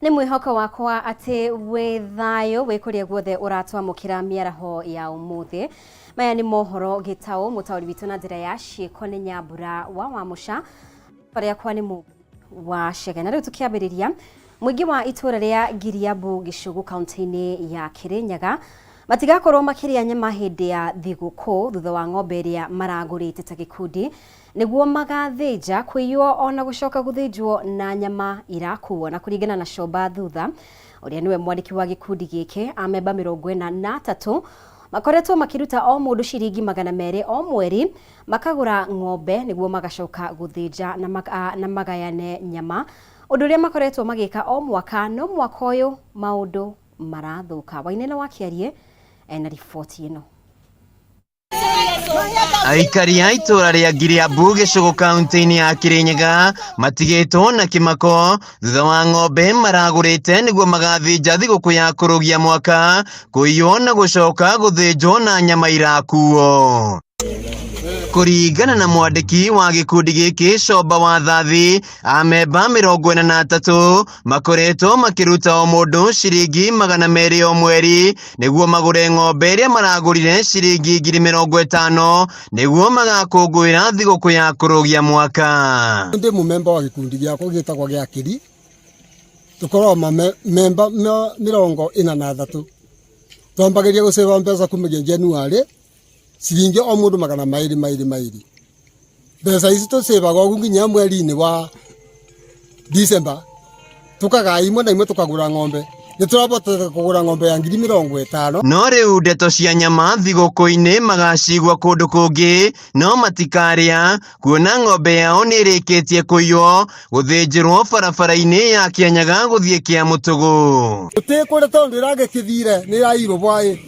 Ni mwihoko wakwa ati wethayo wikuria guothe uratwamukira miaraho ya umuthi. Maya ni Mohoro Gitau mutauri witu na njira ya ciiko ni Nyambura wa Wamusha paria kwa ni mu wa Shega. Na riu tukiambiriria mwingi wa itura ria Giriabu Gicugu kaunti-ini ya Kirinyaga matigakorwo makiria nyama hindi ya thiguku thutha wa ng'ombe iria maragurite ta gikundi niguo magathinja kwiywo ona gucoka guthinjwo na nyama irakuo. Na kuringana na Shoba thutha uria niwe mwandiki wa gikundi giki amemba 43 makoretwo makiruta o mundu ciringi 200 o mweri makagura ng'ombe niguo magacoka guthinja na magayane nyama, undu uria makoretwo magika o mwaka. No mwaka uyu maundu marathuka. Wainene wa Kiarie ena ripoti ino. Aikari a itura ria Giriabu Gicugu kaunti-ini ya Kirinyaga matigitwo na kimako thutha wa ng'ombe maragurite niguo magathinja thiguku ya kurugia mwaka kuiywo na gucoka guthinjwo na nyama irakuo. Kuringana na mwandiki wa gikundi giki Shoba wa Thathi, amemba 43 makoretwo makiruta o mundu ciringi 200 o mweri niguo magure ng'ombe iria maragurire ciringi 50,000 niguo magakungwira thiguku ya kurugia mwaka. Ndi mumemba wa gikundi giakwa gitagwa gia Kiri, tukorwo memba 43 twambagiria guseva mbeca kumigia Januari ciringi o mundu 200 mbeca ici tucevaga ugu nginya mweri-ini wa December tukaga imwe na imwe tukagura ng'ombe. Niturabota kugura ng'ombe ya 50,000. No riu ndeto cia nyama thiguku-ini magacigwa kundu kungi no matikaria kuona ng'ombe yao nirikitie kuiywo guthinjirwo barabara-ini ya Kianyaga guthie Kiamutugu. Tutikure tondu irage kithire ni rairo bwai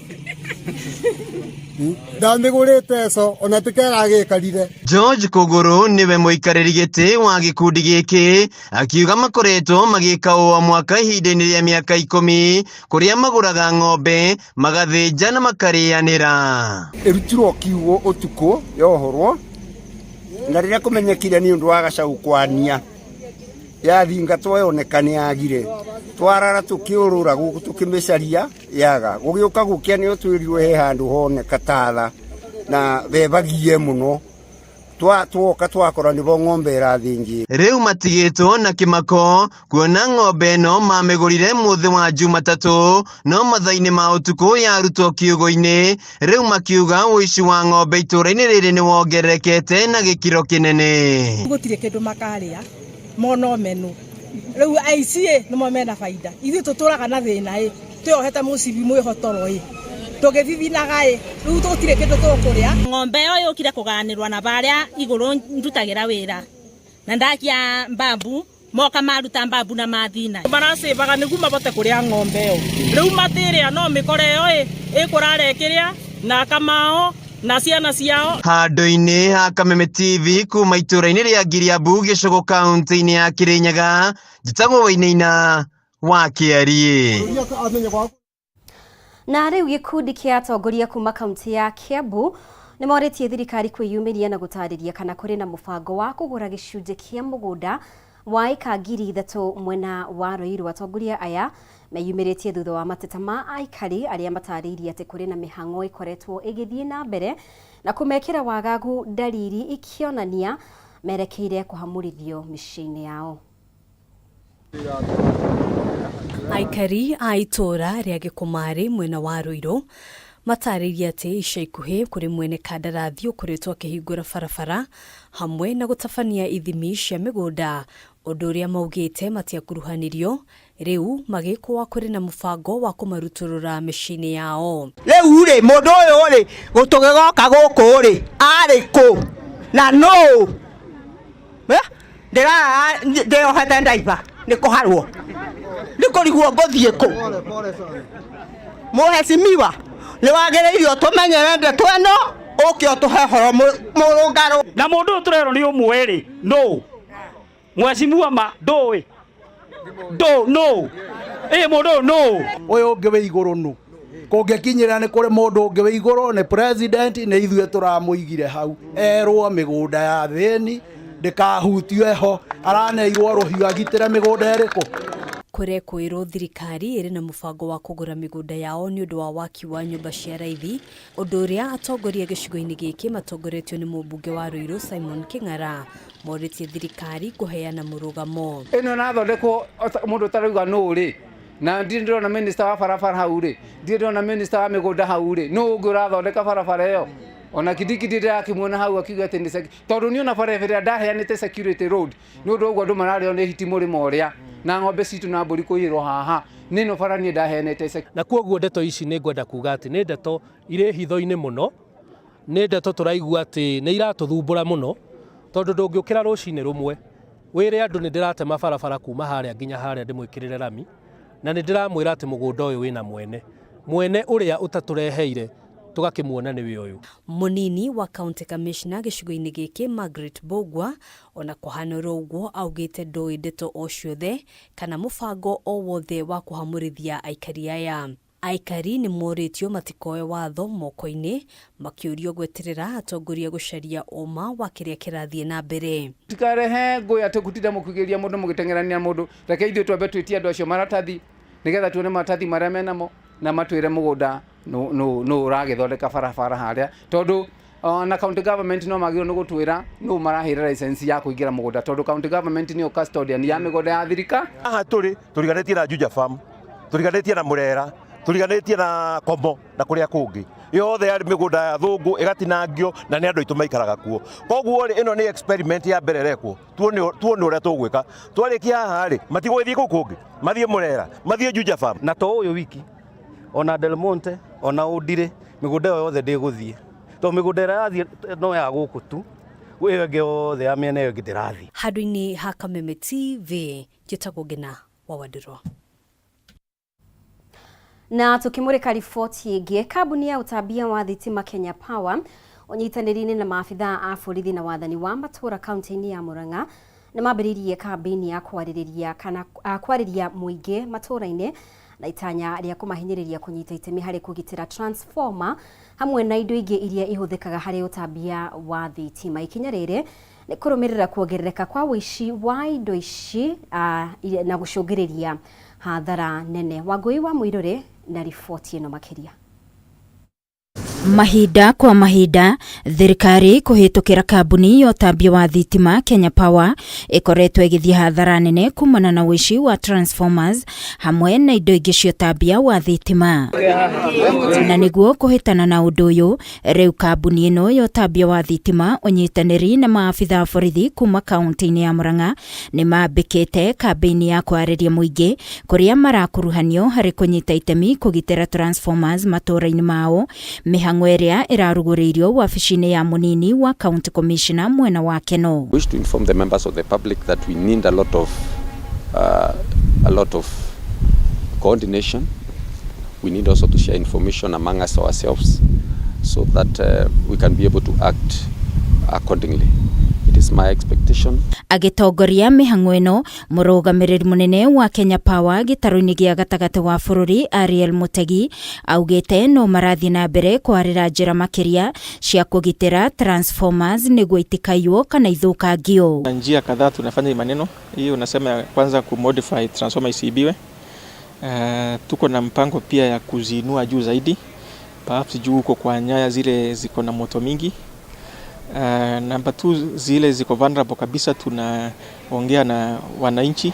ndamigurite so ona tikeragikarire. George Kuguru niwe muikariri giti wa gikundi giki akiuga makoretwo magika o mwaka ihinda-ini ria miaka 10 kuria maguraga ng'ombe magathinja na makarianira. Irutirwo kiugo utuku yohorwo na riria kumenyekire ni undu wa Gacagu kwania yathingatwo yonekane yagire twarara tukiurura guku tukimecaria yaga gugiuka gukia ni twirirwe he handu honeka tatha na bebagie muno twoka twakora nibo ng'ombe irathingi. Riu matigitwo na kimako kuona ng'ombe no mamigurire muthi wa Jumatatu no mathaini ma utuku yarutwo kiugo-ini. Riu makiuga uici wa ng'ombe itura-ini riri ni wongererekete na gikiro kinene. Gutire kindu makaria mono menu riu aicie no mena faida ithi tuturaga na thina tuohete mucibi mwihotoro tugithithinaga riu tutire kindu tukuria. Ng'ombe yo yukire kuganirwa na baria iguru ndutagira wira na ndakia mbambu moka maruta mbambu na mathina maracibaga nigu mabote kuria ng'ombe yo riu matiria no mikore yo ikurarekiria na kamao na ciana ciao. Handu-ini ha Kameme TV kuma itura-ini ria Giriabu Gicugu kaunti-ini ya Kirinyaga njitagwo Wainaina wa Kiarie. Na riu gikundi kia atongoria kuma kaunti ya Kiambu ni moritie thirikari kwiyumiria na gutariria kana kuri na mubango wa kugura gicunji kia mugunda wa eka 3,000 mwena wa Ruiru. Atongoria aya meyumiritie thutha wa mateta ma aikari aria mataririe ati kuri na mihango ikoretwo igithie na mbere na kumekira wagagu dalili ikionania merekeire kuhamurithio micii-ini yao. Aikari a itura ria Gikumari mwena wa Ruiru mataririe ati ica ikuhi kuri mwene kandarathi ukuritwo akihingura barabara hamwe na gutabania ithimi cia migunda, undu uria maugite matiakuruhanirio riu magikwa kuri na mubango wa kumaruturura micii-ini yao. Riu ri mundu uyu ri gutugigoka guku ri ari ku na no ndiohete ndaiva nikuharwo nikurigwo nguthie ku muhecimiwa niwagiriirio tumenye wende tweno ukio tuhehoro murungaro na mundu turero ni umwe ri no mwecimiwa ma ndoi do no mundu no uyu ngiwe iguru no kungikinyira ni kuri mundu ngiwe iguru ni president ni ithue turamuigire hau erwo migunda ya thini ndikahutio eho araneirwo ruhiu agitire migunda eriku. kurekwirwo thirikari iri na mubango wa kugura migunda yao ni undu wa waki wa nyumba cia raithi, undu uria atongoria gicigo-ini giki matongoretio ni mubunge wa Ruiru Simon King'ara moritie thirikari kuheana murugamo. Ino nathondekwo mundu tarauga no ri na ndirona minister wa barabara hau ri, ndirona minister wa migunda hau ri, no ungi urathondeka barabara iyo ona kidikidi ndakimwona hau akiuga ati ni tondu ni ona barabara ndaheanite security road ni undu uguo andu marario ni hiti murimo uria na ng'ombe citu na mburi kuirwo haha nino bara ni ndaheanite na kuoguo ndeto ici ni ngwenda kuga ati ni ndeto ire hitho-ini muno, ni ndeto turaigua ati ni iratuthumbura muno tondu ndungiukira rucini rumwe wire andu ni ndiratema barabara kuma haria nginya haria ndimwikirire rami na ni ndiramwira ati mugunda uyu wina mwene uria utatureheire tugakimuona ni wi uyu. Munini wa county commissioner gicigo-ini giki Margaret Bogwa ona kuhanura uguo augite ndoi ndeto o ciothe kana mubango o wothe wa kuhamurithia aikari aya. Aikari ni moritio matikoe watho moko-ini makiurio gweterera atongoria gucaria uma wa kiria kirathie na mbere. Tikarehe ngui ati gutida mukigeria mundu mugitengerania mundu reke ithuĩ twambe twitie andu acio maratathi nigetha tuone maratathi maria menamo na matwire mugunda no uragithondeka barabara haria tondu na county government no magiro no gutwira no marahira license ya kuingira mugunda tondu county government ni custodian ya migunda ya thirika. Aha turiganetie na Juja farm, turiganetie na Murera, turiganetie na Komo na kuria kungi yothe yari migunda ya thungu igatinangio na ni andu itu maikaraga kuo. Koguo ri ino ni experiment ya mbere rekwo tuone uria tugwika twarikia haha ri matigwithie kukungi mathie Murera mathie Juja farm na to uyu wiki ona Del Monte ona Udire migunda yothe ndiguthie to migunda irathie no ya guku tu wege yothe ya miena yo gitirathi. Handu-ini ha Kameme TV njitagwo Ngina wa Wadiro. Na tukimurika riboti ingi, kambuni ya utambia wa thitima Kenya Power unyitanĩri-inĩ na maabitha a borithi na wathani wa matura kaunti-inĩ ya Murang'a nĩ mambĩrĩirie kambĩini ya kwarĩria mũingĩ matura-inĩ na itanya rĩa kũmahinyĩrĩria kũnyita itemi harĩ kũgitĩra transformer hamwe na indo ingĩ iria ihũthĩkaga harĩ utambia wa thitima. Ikinya rĩrĩ nĩ kũrũmĩrĩra kuongerereka kwa ũici wa indo ici na gũcũngĩrĩria hathara nene. Wangui wa Muirore na riboti ĩno makĩria. Mahinda kwa mahinda thirikari kuhitukira kambuni ya utambia wa thitima Kenya Power ikoretwo igithia hathara nene kumana na wici wa transformers hamwe na indo ingĩ cia utambia wa thitima. Na niguo kuhitana na undu uyu riu kambuni ino ya utambia wa thitima unyitanĩri na maabitha borithi kuma kaunti-inĩ ya Murang'a ni mambĩkĩte kambĩini ya kwarĩria mũingĩ kuria marakuruhanio harĩ kunyita itemi kugitĩra transformers matura-inĩ mao mĩhang'o ĩrĩa ĩrarugũrĩirio wabici-inĩ ya munini wa county commissioner mwena wa Keno. Wish to inform the members of the public that we need a lot of coordination. We need also to share information among us ourselves so that we can be able to act accordingly. It is my expectation. Agitongoria mihang'o ĩno mũrũgamĩrĩri munene wa Kenya Power gĩtarũ-inĩ gĩa gatagatĩ wa bũrũri Ariel Mutegi augĩte no marathi na mbere kwarĩra njĩra makĩria cia kũgitĩra transformers nĩguo itikaiyo kana ithũkangio. Njia kadhaa tunafanya maneno hiyo, unasema kwanza kumodify transformer isiibiwe. Tuko na mpango pia ya kuzinua juu zaidi, perhaps juu huko kwa nyaya zile ziko na moto mingi. Number 2, zile ziko vulnerable kabisa, tunaongea na wananchi,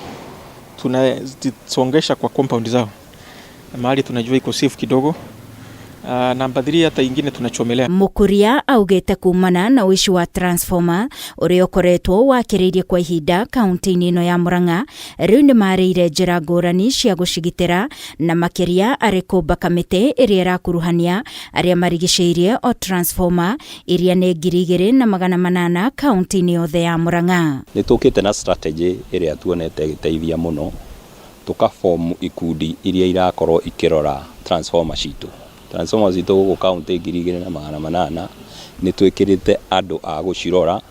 tunazisongesha kwa compound zao mahali tunajua iko safe kidogo. Number 3, hata ingine tunachomelea. Mukuria augete kumana na wishi wa transformer uria ukoretwo wakĩrĩirie kwa ihinda kaunti-inĩ ĩno ya Murang'a riu nĩ marĩire njĩra ngũrani cia gũcigitĩra na makĩria arĩ kũmba kamĩtĩ ĩrĩa ĩrakuruhania arĩa marigicĩirie o transformer iria nĩ 2,800 kaunti-inĩ yothe ya Murang'a. Nĩ tũkĩte na strategy ĩrĩa tuonete ĩgĩteithia mũno, tukaform ikundi iria irakorwo ikĩrora transformer citũ. Transformers zito go county 2,800 ni twikirite andu a gucirora,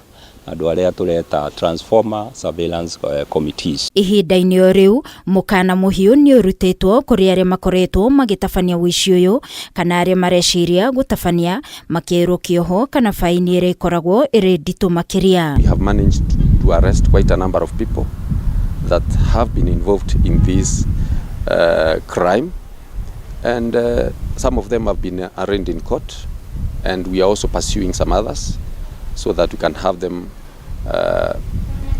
andu aria tureta transformer surveillance committees. Ihinda-inĩ o riu mukana muhiu ni urutitwo kuri aria makoretwo magitabania wici uyu kana aria mareciria gutabania makirwo kioho kana faini ĩrĩa ikoragwo ĩrĩ nditũ makĩria. We have managed to arrest quite a number of people that have been involved in this crime, and some of them have been arraigned in court, and we are also pursuing some others so that we can have them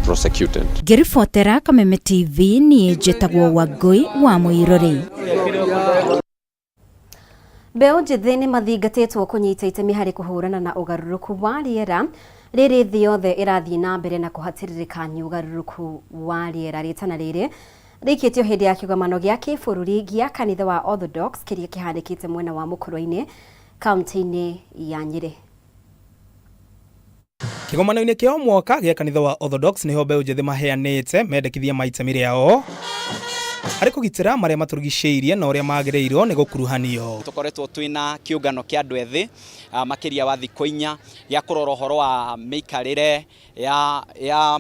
prosecuted. Ngiribotera Kameme TV ni njĩtagwo Wangui wa Mũirũrĩ. Mbeũ njĩthĩ nĩ mathingatĩtwo kũnyita itemi harĩ kũhũrana na ũgarũrũku wa rĩera rĩrĩ thĩ yothe ĩrathiĩ na mbere na kũhatĩrĩrĩka nĩ ũgarũrũku wa rĩera. Rĩtana rĩrĩ rĩkĩtio hĩndĩ ya kĩgomano gĩa kĩbũrũri gĩa kanitha wa Orthodox kĩrĩa kĩhanĩkĩte mwena wa Mũkũrwa-inĩ kaunti-inĩ ya Nyĩrĩ. Kĩgomano-inĩ kĩa mwaka gĩa kanitha wa Orthodox nĩho mbeũ njĩthĩ maheanĩte mendekithia maitemi rĩao harĩ kũgitĩra marĩa matũrigicĩirie na ũrĩa magĩrĩirwo nĩ gũkuruhanio. Tũkoretwo twĩna kĩũngano kĩa andũ ethĩ makĩria wa thikũ 4 gĩa kũrora ũhoro wa mĩikarĩre ya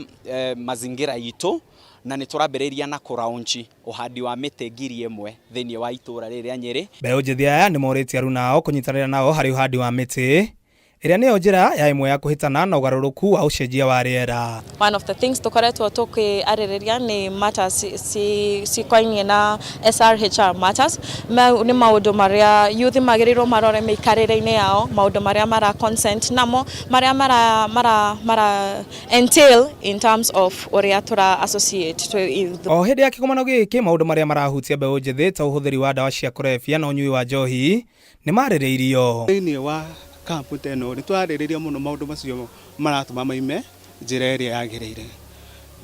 mazingira itũ, na nĩ tũrambĩrĩria na kũraunchi ũhandi wa mĩtĩ 1000 thĩinĩ wa itũra rĩrĩ rĩa Nyĩrĩ. Mbeũ njĩthĩ aya nĩ morĩtie aruna ao kũnyitanĩra nao harĩ ũhandi wa mĩtĩ ĩrĩa nĩyo njĩra ya ĩmwe ya kũhĩtana na ũgarũrũku wa ũcenjia wa rĩera. One of the things tũkoretwo tũkĩarĩrĩria nĩ matters cikonainie na SRHR matters. Nĩ maũndũ marĩa youth magĩrĩirwo marore mĩikarĩre-inĩ yao, maũndũ marĩa mara consent namo, marĩa mara entail in terms of ũrĩa tũra associate. O hĩndĩ ya kĩgomano gĩkĩ maũndũ marĩa marahutia mbeũ njĩthĩ ta ũhũthĩri wa ndawa cia kũrebia na ũnyui wa njohi nĩ marĩrĩirio. Thĩinĩ wa kampu teno nĩ twarĩrĩria mũno maũndũ macio maratũma maime njĩra ĩrĩa yagĩrĩire,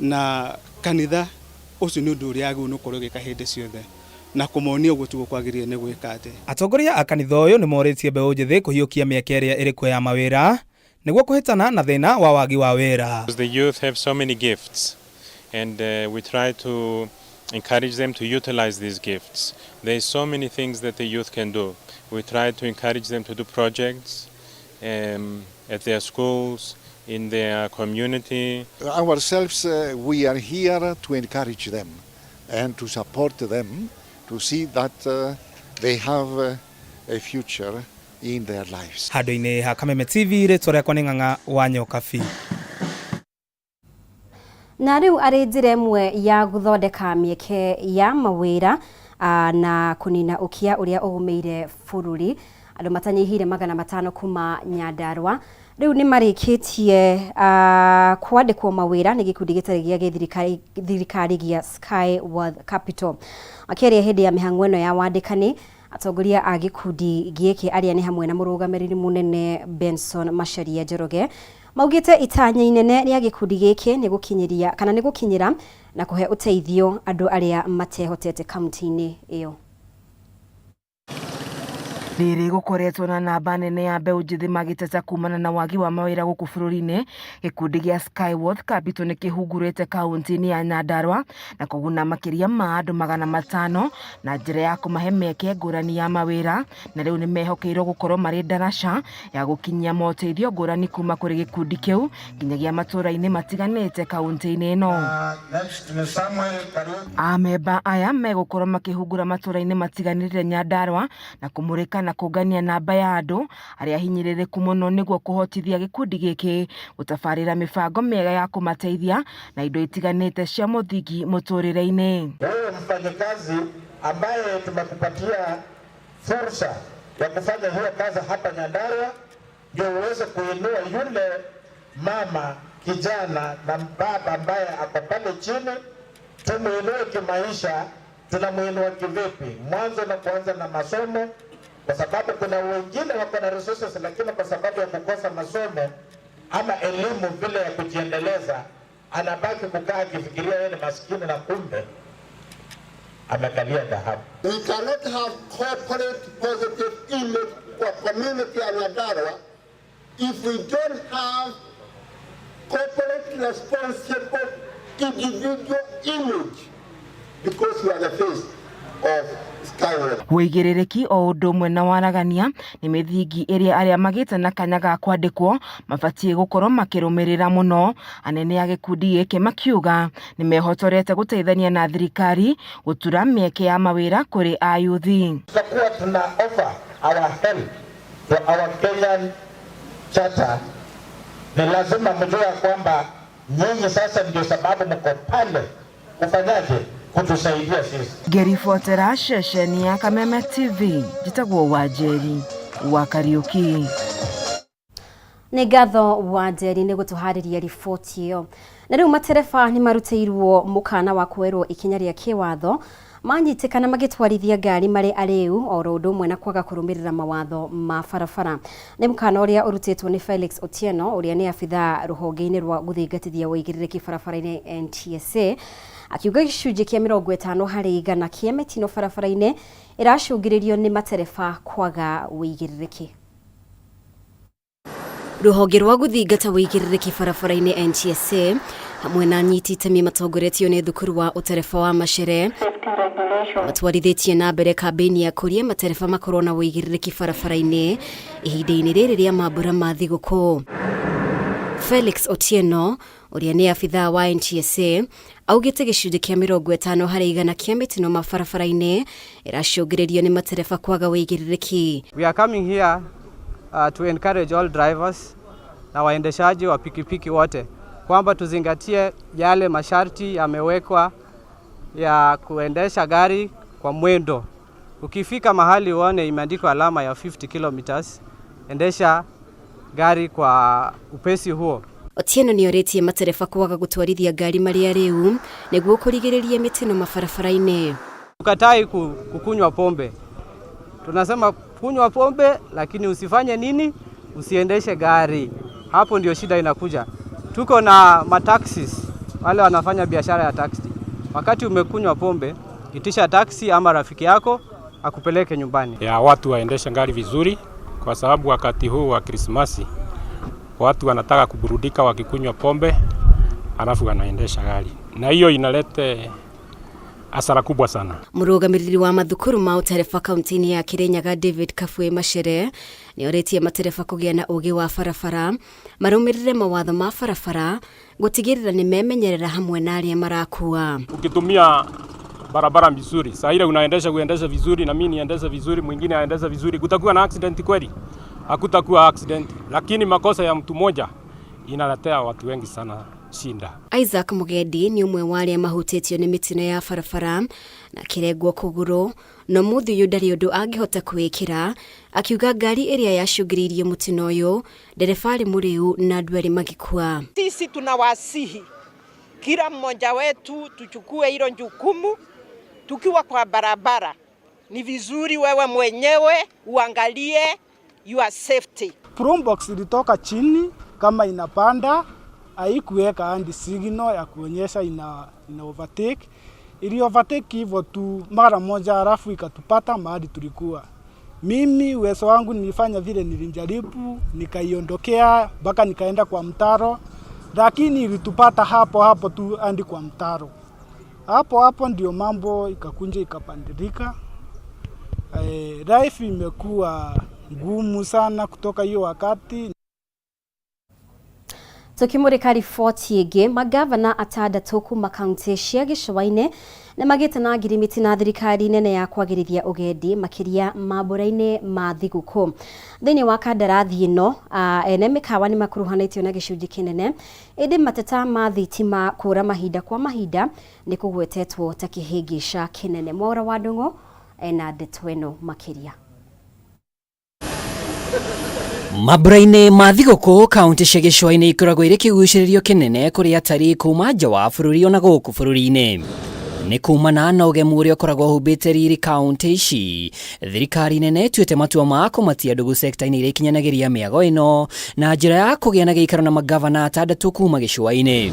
na kanitha ũcio nĩ ũndũ ũrĩa agĩrĩirwo gũkorwo gĩka hĩndĩ ciothe na kũmonia ũguo tu kwagĩrĩire nĩ gwĩka atĩ. Atongoria a kanitha ũyũ nĩ morĩtie mbeũ njĩthĩ kũhiũkia mĩeke ĩrĩa ĩrĩ kuo ya mawĩra nĩguo kũhĩtana na thĩna wa wagi wa wĩra. The youth have so many gifts and we try to encourage them to utilize these gifts. There is so many things that the youth can do. We try to encourage them to do projects at their schools, in their community. Ourselves, we are here to encourage them and to support them to see that they have a future in their lives. Handũ-inĩ ha Kameme TV rĩtwa rĩakwa nĩ Ng'ang'a wa Nyokabi. Na rĩu arĩ njĩra ĩmwe ya gũthondeka mĩeke ya mawĩra na kũnina ũkia ũrĩa ũgũmĩire bũrũri, andũ matanyihire 500 kuma Nyandarua rĩu nĩ marĩkĩtie kwandĩkwo mawĩra nĩ gĩkundi gĩtarĩ gĩa thirikari gĩa Skyworth Capital. Akĩaria hĩndĩ ya mĩhang'o ĩno ya wandĩkani, atongoria a gĩkundi gĩkĩ arĩa nĩ hamwe na mũrũgamĩrĩri mũnene Benson Macharia Njoroge maugĩte itanya inene rĩa gĩkundi gĩkĩ nĩ gũkinyĩria kana nĩ gũkinyĩra na kũhe ũteithio andũ arĩa matehotete kaunti-inĩ ĩyo. Rĩrĩ gũkoretwo na namba nene ya mbeũ njĩthĩ magĩteta kumana na wagi wa mawĩra gũkũ bũrũri-inĩ. Gĩkundi gĩa Skyworth Capital nĩ kĩhungurĩte kaunti-inĩ ya Nyandarua na kũguna makĩria ma andũ 500 na njĩra ya kũmahe mĩeke ngũrani ya mawĩra, na rĩu nĩ mehokeirwo gũkorwo marĩ ndaraca ya gũkinyia moteithio ngũrani kuma kũrĩ gĩkundi kĩu nginyagia matũũra-inĩ matiganĩte kaunti-inĩ ĩno. Amemba aya megũkorwo makĩhungura matũũra-inĩ matiganĩte Nyandarua na kũmũrĩka na kũngania namba ya andũ arĩa hinyĩrĩrĩku mũno nĩguo kũhotithia gĩkundi gĩkĩ gũtabarĩra mĩbango mĩega ya kũmateithia na indo itiganĩte cia mũthingi mũtũrĩre-inĩ. Wewe mfanyakazi ambaye tumekupatia fursa ya kufanya hiyo kazi hapa Nyandarua, ndio uweze kuinua yule mama, kijana na baba ambaye ako pale chini, tumuinue kimaisha. Tunamuinua kivipi? Mwanzo na kuanza na masomo, kwa sababu kuna wengine wako na resources lakini kwa sababu ya kukosa masomo ama elimu vile ya kujiendeleza, anabaki kukaa akifikiria yeye ni maskini na kumbe amekalia dhahabu. We cannot have corporate positive image for community ya Nyandarua if we don't have corporate responsible individual image, because we are the face of Skyworth. Wĩigĩrĩrĩki o ũndũ ũmwe na waragania nĩ mĩthingi ĩrĩa arĩa magĩte na kanya ga kwandĩkwo mabatiĩ gũkorwo makĩrũmĩrĩra mũno. Anene a gĩkundi gĩkĩ makiuga nĩ mehotorete gũteithania na thirikari gũtura mĩeke ya mawĩra kũrĩ ayuthi. Tutakuwa tuna offer our help to our Kenyan charter. Ni lazima mjue kwamba nyinyi sasa ndio sababu mko pale kufanyaje kutusaidia sisi. Ngĩribotera ceceni ya Kameme TV, njĩtagwo Wanjeri wa Kariuki. Nĩ ngatho Wanjeri nĩ gũtũharĩria riboti ĩyo. Na rĩu matereba nĩ marutĩirwo mũkana wa kuoerwo ikinya rĩa kĩwatho manyitĩkana magĩtwarithia ngari marĩ arĩu oro ũndũ ũmwe na kwaga kũrũmĩrĩra mawatho ma barabara. Nĩ mũkana ũrĩa ũrutĩtwo nĩ Felix Otieno ũrĩa nĩ abitha rũhonge-inĩ rwa gũthingatithia ũigĩrĩrĩki barabara-inĩ NTSA, akiuga gĩcunjĩ kĩa 50% kĩa mĩtino barabara-inĩ ĩracũngĩrĩrio nĩ matereba kwaga ũigĩrĩrĩki. Rũhonge rwa gũthingata ũigĩrĩrĩki barabara-inĩ NTSA hamwe na anyiti itemi matongoretio nĩ thukuru wa ũtereba wa Macere matwarithĩtie na mbere kambĩini ya kũria matereba makorwo na ũigĩrĩrĩki barabara-inĩ ihinda-inĩ rĩrĩ rĩa mambura ma thigũkũ. Felix Otieno ũrĩa nĩ abitha wa NTSA augĩte gĩcunjĩ kĩa 50% kĩa mĩtino mabarabara-inĩ ĩracũngĩrĩrio nĩ matereba kwaga ũigĩrĩrĩki. We are coming here to encourage all drivers na waendeshaji wa pikipiki wote kwamba tuzingatie yale masharti yamewekwa ya kuendesha gari kwa mwendo. Ukifika mahali uone imeandikwa alama ya 50 kilometers, endesha gari kwa upesi huo. Otieno nĩ orĩtie matereba kwaga gũtwarithia ngari marĩ arĩu nĩguo kũrigĩrĩria mĩtino mabarabara-inĩ. Tukatai kukunywa pombe. Tunasema kunywa pombe lakini usifanye nini? Usiendeshe gari. Hapo ndio shida inakuja. Tuko na mataxis, wale wanafanya biashara ya taxi. Wakati umekunywa pombe, itisha taxi ama rafiki yako akupeleke nyumbani. Ya watu waendeshe gari vizuri kwa sababu wakati huu wa Krismasi watu wanataka kuburudika wakikunywa pombe alafu wanaendesha gari. Na hiyo inalete hasara kubwa sana. Mũrũgamĩrĩri wa mathukuru ma ũtereba kaunti-inĩ ya Kirinyaga David Kafue Macere nĩ orĩtie matereba kũgĩa na ũgĩ wa barabara marũmĩrĩre mawatho ma barabara gũtigĩrĩra nĩ memenyerera hamwe na arĩa marakua. Ukitumia barabara vizuri, saa ile unaendesha vizuri na mimi niendesha vizuri, mwingine aendesha vizuri, kutakuwa na accident kweli? Hakutakuwa accident, lakini makosa ya mtu mmoja inaletea watu wengi sana shinda. Isaac Mugendi nĩ ũmwe wa arĩa mahutĩtio nĩ mĩtino ya barabara na kĩrengwo kũgũrũ, no mũthĩ ũyũ ndarĩ ũndũ angĩhota kwĩkĩra, akiuga ngari ĩrĩa yacũngĩrĩirie mũtino ũyũ ndereba arĩ mũrĩu na andũ erĩ magĩkua. Sisi tunawasihi kila mmoja wetu tuchukue hilo jukumu tukiwa kwa barabara. Ni vizuri wewe mwenyewe uangalie your safety. Probox ilitoka chini kama inapanda, haikuweka handi signal ya kuonyesha ina overtake. Ili overtake hivyo tu mara moja halafu ikatupata mahali tulikuwa. Mimi uwezo wangu nilifanya vile nilijaribu, nikaiondokea mpaka nikaenda kwa mtaro, lakini ilitupata hapo tu hadi kwa mtaro. Hapo ndio mambo ikakunja ikapandilika. Life imekuwa ngumu sana kutoka hiyo wakati. Tukimurika riboti ĩngĩ, magavana atandatũ kuma kaunti cia gĩcũa-inĩ nĩ magĩte na ngirimiti na thirikari nene ya kwagĩrithia ũgendi makĩria mambũra-inĩ ma thigũkũ. Thĩinĩ wa kandarathi ĩno, ene mĩkawa nĩ makuruhanĩtio na gĩcunjĩ kĩnene, ĩndĩ mateta ma thitima kũra mahinda kwa mahinda nĩ kũgwetetwo ta kĩhĩngĩca kĩnene. Mwaura wa Ndung'u ena ndeto ĩno makĩria. Mambura-inĩ ma thigũkũ kaunti cia gĩcũa-inĩ ikoragwo irĩ kĩgucĩrĩrio kĩnene kũrĩ atarii kuma nja wa bũrũri ona gũkũ bũrũri-inĩ. Nĩ kumana na ũgemu ũrĩa ũkoragwo ũhumbĩte riri kaunti ici, thirikari nene ĩtuĩte matua ma kũmatia ndũgũ sekta-inĩ iria ikinyanagĩria mĩago ĩno na njĩra ya kũgĩa na gĩikaro na magavana atandatũ kuma gĩcũa-inĩ.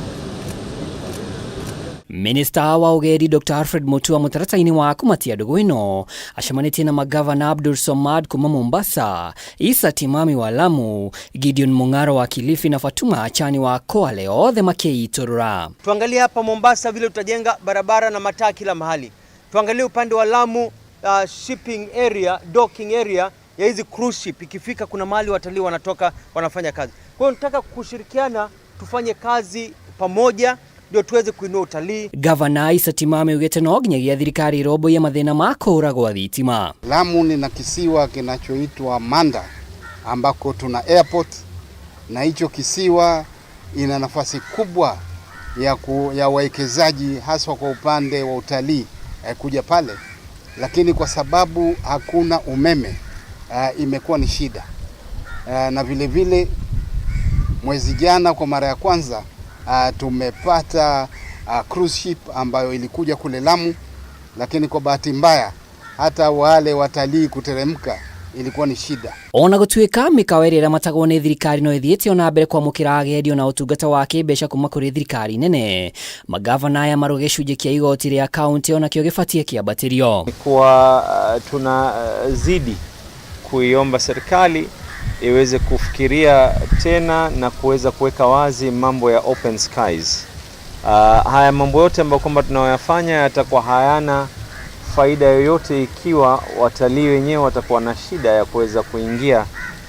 Minister wa ũgendi Dr. Alfred Mutua mũtaratara-inĩ wa kũmatia ndũgũ ĩno acemanĩtie na magavana Abdul Somad kuma Mombasa, Isa Timami wa Lamu, Gideon Mung'aro wa Kilifi na Fatuma Achani wa Kwale, othe makĩitũrũra. Tuangalie hapa Mombasa vile tutajenga barabara na mataa kila mahali. Tuangalie upande wa Lamu, shipping area, docking area ya hizi cruise ship, ikifika kuna mahali watalii wanatoka wanafanya kazi. Kwa hiyo nataka kushirikiana tufanye kazi pamoja ndio tuweze kuinua utalii. Gavana Isa Timami ugete no nginyagia thirikari robo ya mathina ma kũra gwa thitima. Lamu ni na kisiwa kinachoitwa Manda ambako tuna airport, na hicho kisiwa ina nafasi kubwa ya wawekezaji haswa kwa upande wa utalii kuja pale, lakini kwa sababu hakuna umeme imekuwa ni shida. Na vile vile mwezi jana kwa mara ya kwanza tumepata cruise ship ambayo ilikuja kule Lamu, lakini kwa bahati mbaya hata wale watalii kuteremka ilikuwa ni shida. Ona gutuika mikawa ĩrĩa matagwo nĩ thirikari no ithiĩte ona mbere kwamũkĩra agendi na ũtungata wa kĩmbeca kuma kũrĩ thirikari nene. Magavana aya marauga gĩcunjĩ kĩa igoti rĩa kaunti ona kĩo gĩbatiĩ kĩambatĩrio. Kwa tunazidi kuiomba serikali iweze kufikiria tena na kuweza kuweka wazi mambo ya open skies. Haya mambo yote ambayo kwamba tunayoyafanya yatakuwa hayana faida yoyote ikiwa watalii wenyewe watakuwa na shida ya kuweza kuingia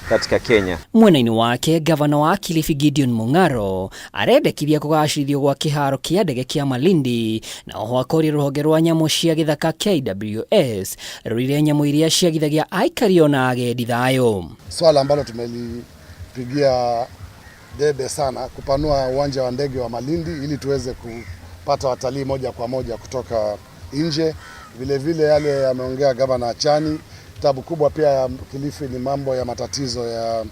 katika Kenya. Mwena-inĩ wake gavana wa Kilifi Gideon Mung'aro arendekithia kũgacĩrithio gwa kĩharo kĩa ndege kĩa Malindi na oho akoria rũhonge rwa nyamũ cia gĩthaka KWS rũrire nyamũ iria ciagithagia aikari ona agendi thayũ. Swala ambalo tumelipigia debe sana kupanua uwanja wa ndege wa Malindi ili tuweze kupata watalii moja kwa moja kutoka nje. Vile vile yale ameongea gavana Achani, tabu kubwa pia ya Kilifi ni mambo ya matatizo ya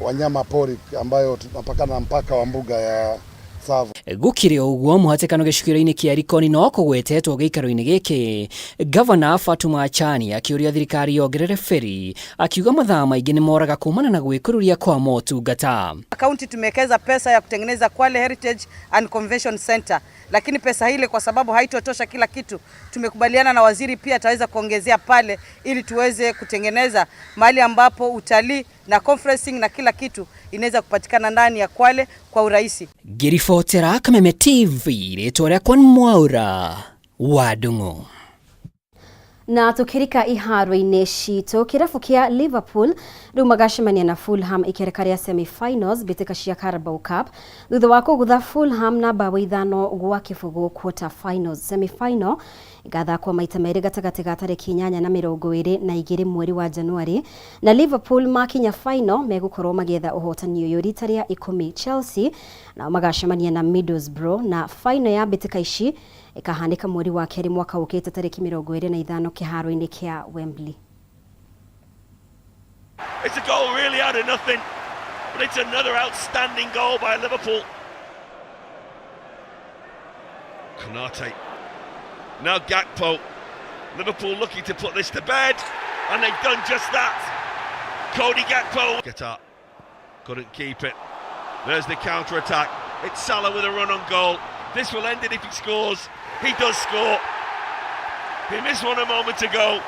wanyama pori ambayo tunapakana na mpaka wa mbuga ya Tsavo. Gukire ũguo mũhatĩkano gĩcukĩro-inĩ kĩa Likoni no kũgwetetwo gĩikaro-inĩ gĩkĩ, gavana Fatuma Achani akĩũria thirikari yongerere feri, akiuga mathaa maingĩ nĩ moraga kumana na gwĩkũrũria kwa motungata. Kaunti tumewekeza pesa ya kutengeneza Kwale Heritage and Convention Center, lakini pesa hile kwa sababu haitotosha kila kitu, tumekubaliana na waziri pia ataweza kuongezea pale ili tuweze kutengeneza mahali ambapo utalii na conferencing na kila kitu inaweza kupatikana ndani ya Kwale kwa urahisi. Ngiribotera Kameme TV rĩtwa rĩakwa nĩ Mwaura wa Ndung'u. Na tukirika iharo-inĩ citũ kĩrabu kĩa Liverpool rĩu magacemania na Fulham ikerekaria semi-finals mbĩtĩka cia Carabao Cup thutha wa kũgutha Fulham na bao 5 gwa kĩbũgũ quarter finals. Semi-final igathakwo maita merĩ gatagatĩ ga tarĩki 8 na 22 mweri wa Januari, na Liverpool makinya final megũkorwo magĩetha ũhotani ũyũ rita rĩa 10. Chelsea na magacemania na Middlesbrough na final ya mbĩtĩka ici ikahanĩka mweri wa kerĩ mwaka ũkĩte tarĩki 25 kĩharo-inĩ kĩa Wembley. It's a goal really out of nothing, but it's another outstanding goal by Liverpool. Konate. Now Gakpo. Liverpool looking to put this to bed, and they've done just that. Cody Gakpo. Gitau couldn't keep it. There's the counter-attack. It's Salah with a run on goal. This will end it if he scores. He does score. He missed one a moment ago.